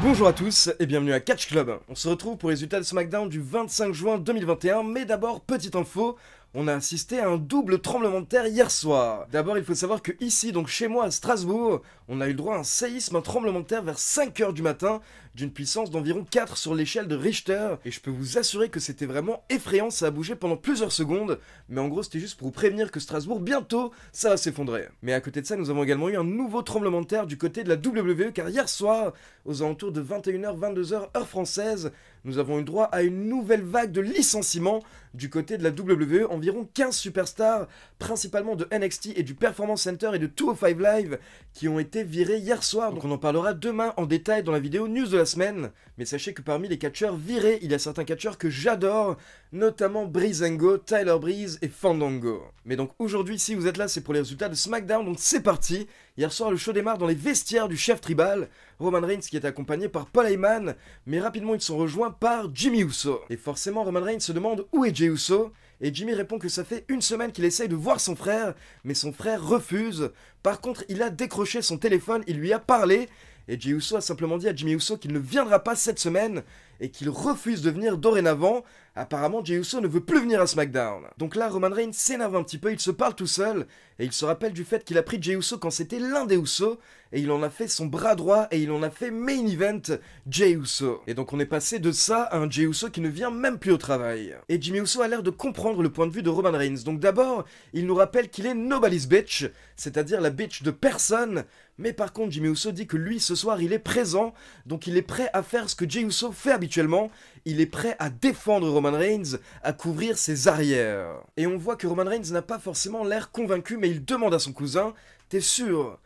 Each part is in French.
Bonjour à tous et bienvenue à Catch Club. On se retrouve pour les résultats de SmackDown du 25 juin 2021, mais d'abord, petite info, on a assisté à un double tremblement de terre hier soir. D'abord, il faut savoir que ici, donc chez moi à Strasbourg, on a eu le droit à un séisme, un tremblement de terre vers 5h du matin, d'une puissance d'environ 4 sur l'échelle de Richter, et je peux vous assurer que c'était vraiment effrayant, ça a bougé pendant plusieurs secondes, mais en gros c'était juste pour vous prévenir que Strasbourg, bientôt, ça va s'effondrer. Mais à côté de ça, nous avons également eu un nouveau tremblement de terre du côté de la WWE, car hier soir, aux alentours de 21h, 22h, heure française, nous avons eu droit à une nouvelle vague de licenciements du côté de la WWE, environ 15 superstars, principalement de NXT et du Performance Center et de 205 Live, qui ont été virés hier soir. Donc on en parlera demain en détail dans la vidéo news de la semaine. Mais sachez que parmi les catcheurs virés, il y a certains catcheurs que j'adore, notamment Breezango, Tyler Breeze et Fandango. Mais donc aujourd'hui, si vous êtes là, c'est pour les résultats de SmackDown, donc c'est parti. Hier soir, le show démarre dans les vestiaires du chef tribal, Roman Reigns qui est accompagné par Paul Heyman, mais rapidement ils sont rejoints par Jimmy Uso. Et forcément, Roman Reigns se demande où est Jey Uso, et Jimmy répond que ça fait une semaine qu'il essaye de voir son frère, mais son frère refuse. Par contre, il a décroché son téléphone, il lui a parlé, et Jey Uso a simplement dit à Jimmy Uso qu'il ne viendra pas cette semaine, et qu'il refuse de venir dorénavant. Apparemment, Jey Uso ne veut plus venir à SmackDown. Donc là, Roman Reigns s'énerve un petit peu, il se parle tout seul, et il se rappelle du fait qu'il a pris Jey Uso quand c'était l'un des Uso, et il en a fait son bras droit, et il en a fait main event Jey Uso. Et donc on est passé de ça à un Jey Uso qui ne vient même plus au travail. Et Jimmy Uso a l'air de comprendre le point de vue de Roman Reigns. Donc d'abord, il nous rappelle qu'il est nobody's bitch, c'est-à-dire la bitch de personne. Mais par contre, Jimmy Uso dit que lui, ce soir, il est présent, donc il est prêt à faire ce que Jey Uso fait habituellement. Il est prêt à défendre Roman Reigns, à couvrir ses arrières. Et on voit que Roman Reigns n'a pas forcément l'air convaincu, mais il demande à son cousin, « T'es sûr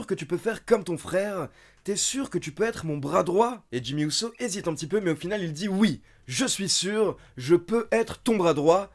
que tu peux faire comme ton frère ? T'es sûr que tu peux être mon bras droit ?» Et Jimmy Uso hésite un petit peu, mais au final il dit « Oui, je suis sûr, je peux être ton bras droit. »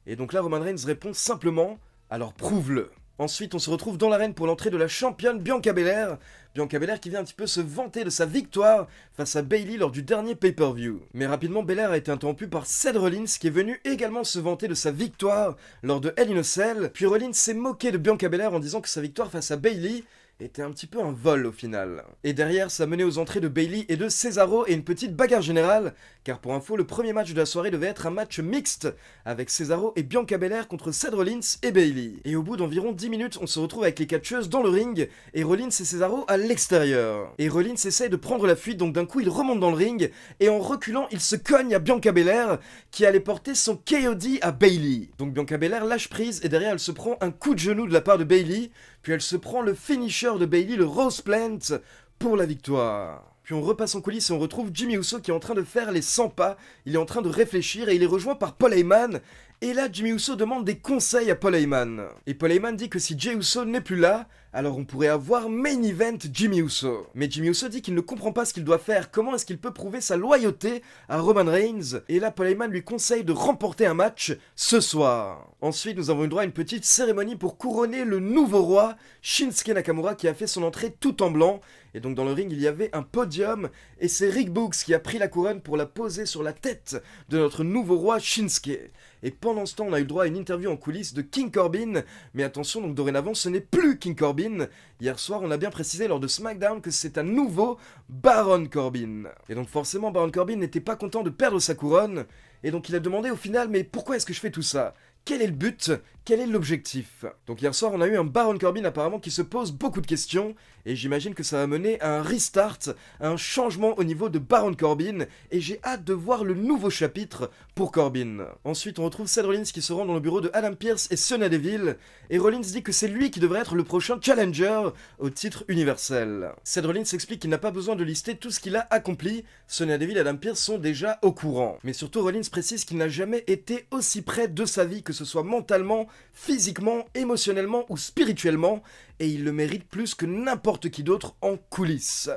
Et donc là Roman Reigns répond simplement « Alors prouve-le !» Ensuite, on se retrouve dans l'arène pour l'entrée de la championne Bianca Belair. Bianca Belair qui vient un petit peu se vanter de sa victoire face à Bayley lors du dernier pay-per-view. Mais rapidement, Belair a été interrompu par Seth Rollins qui est venu également se vanter de sa victoire lors de Hell in a Cell. Puis Rollins s'est moqué de Bianca Belair en disant que sa victoire face à Bayley était un petit peu un vol au final. Et derrière, ça menait aux entrées de Bayley et de Cesaro et une petite bagarre générale, car pour info, le premier match de la soirée devait être un match mixte, avec Cesaro et Bianca Belair contre Seth Rollins et Bayley. Et au bout d'environ 10 minutes, on se retrouve avec les catcheuses dans le ring, et Rollins et Cesaro à l'extérieur. Et Rollins essaye de prendre la fuite, donc d'un coup il remonte dans le ring, et en reculant, il se cogne à Bianca Belair, qui allait porter son KOD à Bayley. Donc Bianca Belair lâche prise, et derrière elle se prend un coup de genou de la part de Bayley, puis elle se prend le finisher de Bayley, le Rose Plant, pour la victoire. Puis on repasse en coulisses et on retrouve Jimmy Uso qui est en train de faire les 100 pas, il est en train de réfléchir et il est rejoint par Paul Heyman. Et là, Jimmy Uso demande des conseils à Paul Heyman. Et Paul Heyman dit que si Jey Uso n'est plus là, alors on pourrait avoir main event Jimmy Uso. Mais Jimmy Uso dit qu'il ne comprend pas ce qu'il doit faire, comment est-ce qu'il peut prouver sa loyauté à Roman Reigns. Et là, Paul Heyman lui conseille de remporter un match ce soir. Ensuite, nous avons eu droit à une petite cérémonie pour couronner le nouveau roi, Shinsuke Nakamura, qui a fait son entrée tout en blanc. Et donc dans le ring, il y avait un podium, et c'est Rick Books qui a pris la couronne pour la poser sur la tête de notre nouveau roi Shinsuke. Et pendant ce temps, on a eu le droit à une interview en coulisses de King Corbin, mais attention, donc dorénavant, ce n'est plus King Corbin. Hier soir, on a bien précisé lors de SmackDown que c'est un nouveau Baron Corbin. Et donc forcément, Baron Corbin n'était pas content de perdre sa couronne, et donc il a demandé au final, mais pourquoi est-ce que je fais tout ça ? Quel est le but? Quel est l'objectif? Donc hier soir, on a eu un Baron Corbin apparemment qui se pose beaucoup de questions, et j'imagine que ça va mener à un restart, à un changement au niveau de Baron Corbin, et j'ai hâte de voir le nouveau chapitre pour Corbin. Ensuite, on retrouve Seth Rollins qui se rend dans le bureau de Adam Pearce et Sonya Deville, et Rollins dit que c'est lui qui devrait être le prochain challenger au titre universel. Seth Rollins explique qu'il n'a pas besoin de lister tout ce qu'il a accompli, Sonya Deville et Adam Pearce sont déjà au courant. Mais surtout, Rollins précise qu'il n'a jamais été aussi près de sa vie, que ce soit mentalement, physiquement, émotionnellement ou spirituellement, et il le mérite plus que n'importe qui d'autre en coulisses.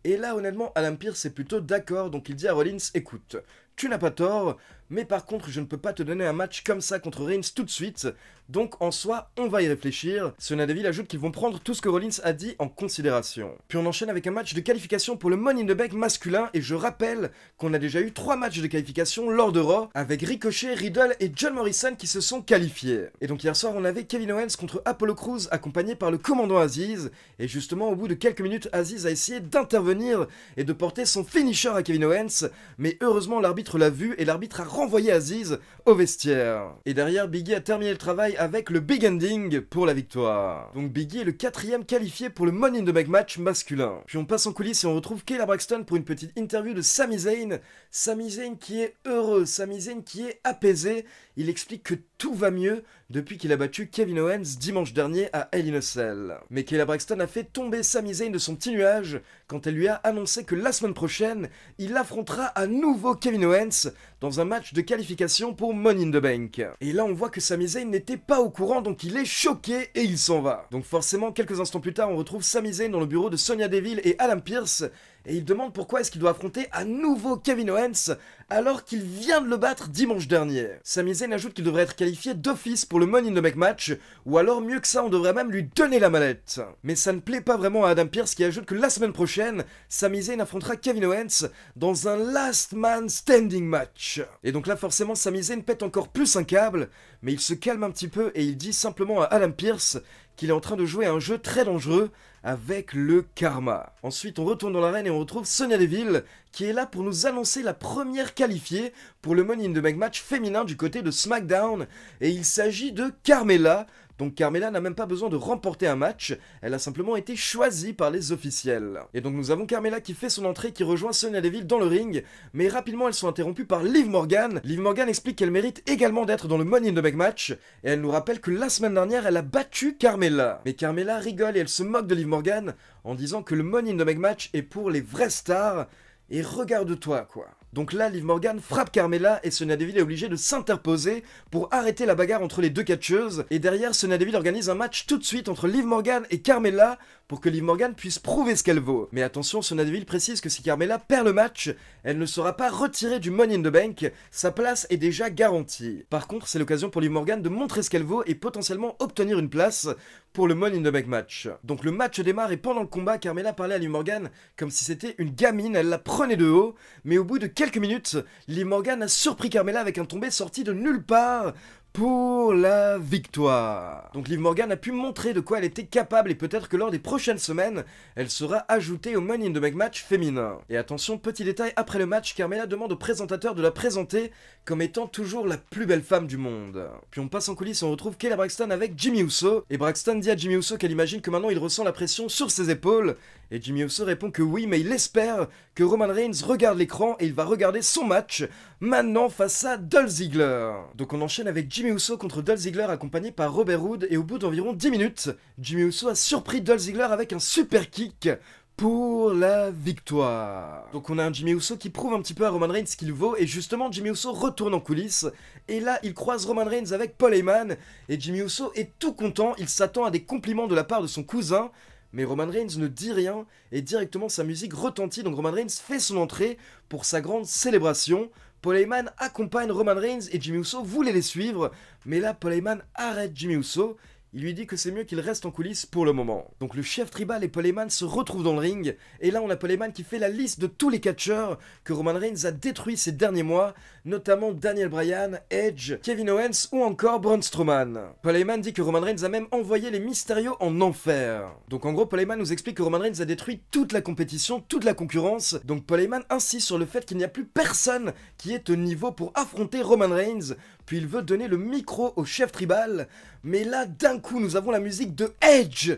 Et là, honnêtement, Adam Pearce est plutôt d'accord, donc il dit à Rollins, écoute, tu n'as pas tort, mais par contre, je ne peux pas te donner un match comme ça contre Reigns tout de suite, donc en soi, on va y réfléchir. Sonya Deville ajoute qu'ils vont prendre tout ce que Rollins a dit en considération. Puis on enchaîne avec un match de qualification pour le Money in the Bank masculin, et je rappelle qu'on a déjà eu 3 matchs de qualification lors de Raw, avec Ricochet, Riddle et John Morrison qui se sont qualifiés. Et donc hier soir, on avait Kevin Owens contre Apollo Crews, accompagné par le commandant Aziz, et justement au bout de quelques minutes, Aziz a essayé d'intervenir et de porter son finisher à Kevin Owens, mais heureusement l'arbitre l'a vu et l'arbitre a renvoyé Aziz au vestiaire. Et derrière, Big E a terminé le travail avec le Big Ending pour la victoire. Donc Big E est le 4e qualifié pour le Money in the Bank match masculin. Puis on passe en coulisses et on retrouve Kayla Braxton pour une petite interview de Sami Zayn. Sami Zayn qui est heureux, Sami Zayn qui est apaisé. Il explique que tout va mieux depuis qu'il a battu Kevin Owens dimanche dernier à Hell in a Cell. Mais Kayla Braxton a fait tomber Sami Zayn de son petit nuage quand elle lui a annoncé que la semaine prochaine, il affrontera à nouveau Kevin Owens dans un match de qualification pour Money in the Bank. Et là on voit que Sami Zayn n'était pas au courant, donc il est choqué et il s'en va. Donc forcément, quelques instants plus tard, on retrouve Sami Zayn dans le bureau de Sonya Deville et Adam Pearce, et il demande pourquoi est-ce qu'il doit affronter à nouveau Kevin Owens alors qu'il vient de le battre dimanche dernier. Sami Zayn ajoute qu'il devrait être qualifié d'office pour le Money in the Bank match, ou alors mieux que ça, on devrait même lui donner la mallette. Mais ça ne plaît pas vraiment à Adam Pearce qui ajoute que la semaine prochaine, Sami Zayn affrontera Kevin Owens dans un Last Man Standing match. Et donc là forcément Sami Zayn pète encore plus un câble, mais il se calme un petit peu et il dit simplement à Adam Pearce qu'il est en train de jouer à un jeu très dangereux avec le karma. Ensuite, on retourne dans l'arène et on retrouve Sonya Deville qui est là pour nous annoncer la première qualifiée pour le Money in the Bank match féminin du côté de SmackDown, et il s'agit de Carmella. Donc Carmella n'a même pas besoin de remporter un match, elle a simplement été choisie par les officiels. Et donc nous avons Carmella qui fait son entrée, qui rejoint Sonya Deville dans le ring, mais rapidement elles sont interrompues par Liv Morgan. Liv Morgan explique qu'elle mérite également d'être dans le Money in the Bank match, et elle nous rappelle que la semaine dernière elle a battu Carmella. Mais Carmella rigole et elle se moque de Liv Morgan en disant que le Money in the Bank match est pour les vraies stars, et regarde-toi quoi. Donc là, Liv Morgan frappe Carmella et Sonya Deville est obligée de s'interposer pour arrêter la bagarre entre les deux catcheuses. Et derrière, Sonya Deville organise un match tout de suite entre Liv Morgan et Carmella pour que Liv Morgan puisse prouver ce qu'elle vaut. Mais attention, Sonya Deville précise que si Carmella perd le match, elle ne sera pas retirée du Money in the Bank, sa place est déjà garantie. Par contre, c'est l'occasion pour Liv Morgan de montrer ce qu'elle vaut et potentiellement obtenir une place pour le Money in the Bank match. Donc le match démarre et pendant le combat, Carmella parlait à Liv Morgan comme si c'était une gamine, elle la prenait de haut, mais au bout de quelques minutes, Liv Morgan a surpris Carmella avec un tombé sorti de nulle part pour la victoire. Donc Liv Morgan a pu montrer de quoi elle était capable et peut-être que lors des prochaines semaines, elle sera ajoutée au Money in the Bank match féminin. Et attention, petit détail, après le match, Carmella demande au présentateur de la présenter comme étant toujours la plus belle femme du monde. Puis on passe en coulisses et on retrouve Kayla Braxton avec Jimmy Uso, et Braxton dit à Jimmy Uso qu'elle imagine que maintenant il ressent la pression sur ses épaules, et Jimmy Uso répond que oui, mais il espère que Roman Reigns regarde l'écran et il va regarder son match maintenant face à Dolph Ziggler. Donc on enchaîne avec Jimmy Uso contre Dolph Ziggler accompagné par Robert Roode, et au bout d'environ 10 minutes, Jimmy Uso a surpris Dolph Ziggler avec un super kick pour la victoire. Donc on a un Jimmy Uso qui prouve un petit peu à Roman Reigns ce qu'il vaut, et justement Jimmy Uso retourne en coulisses, et là il croise Roman Reigns avec Paul Heyman, et Jimmy Uso est tout content, il s'attend à des compliments de la part de son cousin, mais Roman Reigns ne dit rien, et directement sa musique retentit, donc Roman Reigns fait son entrée pour sa grande célébration. Paul Heyman accompagne Roman Reigns et Jimmy Uso voulait les suivre, mais là Paul Heyman arrête Jimmy Uso. Il lui dit que c'est mieux qu'il reste en coulisses pour le moment. Donc le chef tribal et Paul Heyman se retrouvent dans le ring, et là on a Paul Heyman qui fait la liste de tous les catcheurs que Roman Reigns a détruits ces derniers mois, notamment Daniel Bryan, Edge, Kevin Owens ou encore Braun Strowman. Paul Heyman dit que Roman Reigns a même envoyé les Mysterio en enfer. Donc en gros Paul Heyman nous explique que Roman Reigns a détruit toute la compétition, toute la concurrence, donc Paul Heyman insiste sur le fait qu'il n'y a plus personne qui est au niveau pour affronter Roman Reigns, puis il veut donner le micro au chef tribal, mais là d'un coup nous avons la musique de Edge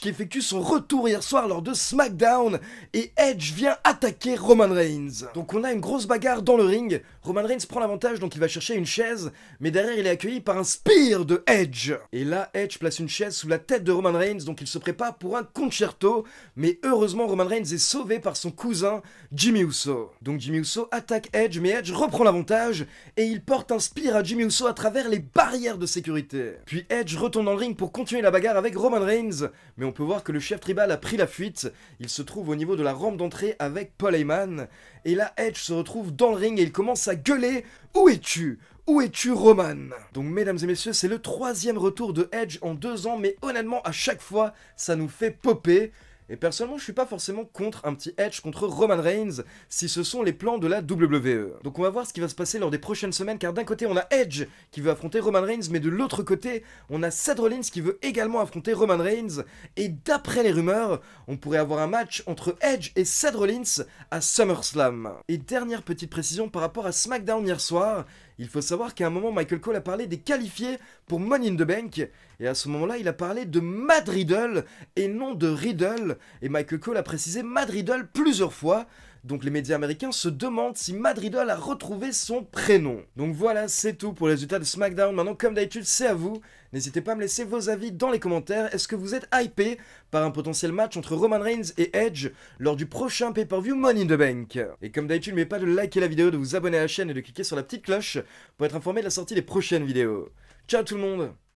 qui effectue son retour hier soir lors de SmackDown, et Edge vient attaquer Roman Reigns. Donc on a une grosse bagarre dans le ring, Roman Reigns prend l'avantage donc il va chercher une chaise, mais derrière il est accueilli par un spear de Edge. Et là Edge place une chaise sous la tête de Roman Reigns, donc il se prépare pour un concerto, mais heureusement Roman Reigns est sauvé par son cousin Jimmy Uso. Donc Jimmy Uso attaque Edge, mais Edge reprend l'avantage, et il porte un spear à Jimmy Uso à travers les barrières de sécurité. Puis Edge retourne dans le ring pour continuer la bagarre avec Roman Reigns, mais on peut voir que le chef tribal a pris la fuite, il se trouve au niveau de la rampe d'entrée avec Paul Heyman, et là Edge se retrouve dans le ring et il commence à gueuler « Où es-tu ? Où es-tu, Roman? Donc mesdames et messieurs, c'est le 3e retour de Edge en 2 ans, mais honnêtement, à chaque fois, ça nous fait popper. Et personnellement, je suis pas forcément contre un petit Edge contre Roman Reigns, si ce sont les plans de la WWE. Donc on va voir ce qui va se passer lors des prochaines semaines, car d'un côté on a Edge qui veut affronter Roman Reigns, mais de l'autre côté, on a Seth Rollins qui veut également affronter Roman Reigns. Et d'après les rumeurs, on pourrait avoir un match entre Edge et Seth Rollins à SummerSlam. Et dernière petite précision par rapport à SmackDown hier soir, il faut savoir qu'à un moment, Michael Cole a parlé des qualifiés pour Money in the Bank, et à ce moment-là, il a parlé de Matt Riddle et non de Riddle, et Michael Cole a précisé Matt Riddle plusieurs fois, donc les médias américains se demandent si Matt Riddle a retrouvé son prénom. Donc voilà, c'est tout pour les résultats de SmackDown. Maintenant, comme d'habitude, c'est à vous. N'hésitez pas à me laisser vos avis dans les commentaires. Est-ce que vous êtes hypé par un potentiel match entre Roman Reigns et Edge lors du prochain pay-per-view Money in the Bank? Et comme d'habitude, n'oubliez pas de liker la vidéo, de vous abonner à la chaîne et de cliquer sur la petite cloche pour être informé de la sortie des prochaines vidéos. Ciao tout le monde!